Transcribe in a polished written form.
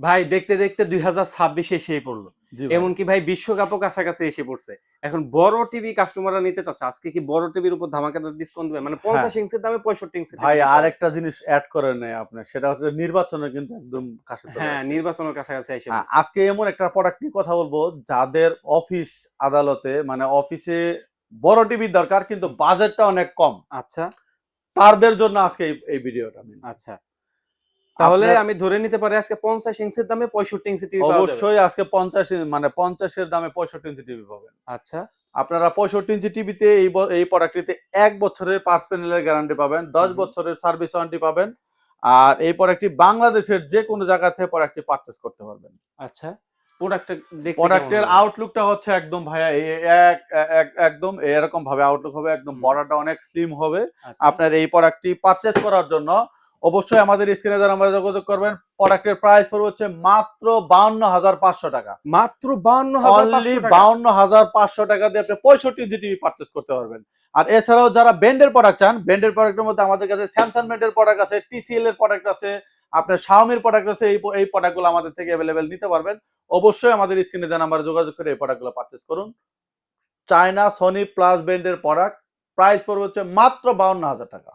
ভাই দেখতে দেখতে 2026 এসেই পড়লো। জি ভাই। এমনকি ভাই বিশ্বকাপও কাছাকাছি এসে পড়ছে। এখন বড় টিভি কাস্টমাররা নিতে চাচ্ছে। আজকে কি বড় টিভির উপর ধামাকাদার ডিসকাউন্ট দিবে? মানে হ্যাঁ 50 ইঞ্চির দামে 65 ইঞ্চি ভাই, টিভি দিতে আর হবে। একটা জিনিস অ্যাড করে নেই আপনার, সেটা হচ্ছে নির্বাচনে কিন্তু একদম কাছে চলে হ্যাঁ, আসে। নির্বাচনের কাছাকাছি এসে হ্যাঁ, পড়ছে। আজকে এমন একটা প্রোডাক্ট নিয়ে কথা বলবো যাদের অফিস আদালতে মানে অফিসে বড় টিভি দরকার কিন্তু বাজেটটা অনেক কম, আচ্ছা, তাদের জন্য আজকে এই ভিডিওটা মেনলি। আচ্ছা। তাহলে আপনার আমি ধরে নিতে পারি আজকে 50 ইঞ্চির দামে 65 ইঞ্চি টিভি পাওয়া যাবে। অবশ্যই আজকে 50 এর দামে 65 ইঞ্চি টিভি পাবেন। আচ্ছা। আপনারা 65 ইঞ্চি টিভিতে এই প্রোডাক্টটিতে 1 বছরের পার্টস প্যানেলের গ্যারান্টি পাবেন, 10 হুম, হুম। বছরের সার্ভিস ওয়ারেন্টি পাবেন। আর এই প্রোডাক্টটি বাংলাদেশের যে কোনো জায়গা থেকে প্রোডাক্টটি পারচেজ করতে পারবেন। আচ্ছা। প্রোডাক্টটা দেখতে কেমন প্রোডাক্টের হবে? আউটলুকটা হচ্ছে একদম ভাইয়া একদম এরকম ভাবে আউটলুক হবে, একদম হুম, বর্ডারটা অনেক স্লিম হবে। আচ্ছা। আপনার এই প্রোডাক্টটি পারচেজ করার জন্য অবশ্যই আমাদের স্ক্রিনে যারা আমরা যোগাযোগ করবেন। প্রোডাক্টের প্রাইস পড়বে হচ্ছে মাত্র 52,500 টাকা। মাত্র অনলি 52,500 টাকা। 52,500 টাকা দিয়ে আপনি 65 ইঞ্চি টিভি পারচেজ করতে পারবেন। আর এছাড়াও যারা ব্র্যান্ডের প্রোডাক্ট চান, ব্র্যান্ডের প্রোডাক্টের মধ্যে আমাদের কাছে স্যামসাং ব্র্যান্ডের প্রোডাক্ট আছে, টিসিএল এর প্রোডাক্ট আছে, আপনার শাওমির প্রোডাক্ট আছে। এই প্রোডাক্টগুলো আমাদের থেকে অ্যাভেলেবেল নিতে পারবেন। অবশ্যই আমাদের স্ক্রিনে যে নাম্বারে যোগাযোগ করে এই প্রোডাক্টগুলো পারচেজ করুন। চায়না সনি প্লাস ব্র্যান্ডের প্রোডাক্ট, প্রাইস পড়বে হচ্ছে মাত্র 52,000 টাকা।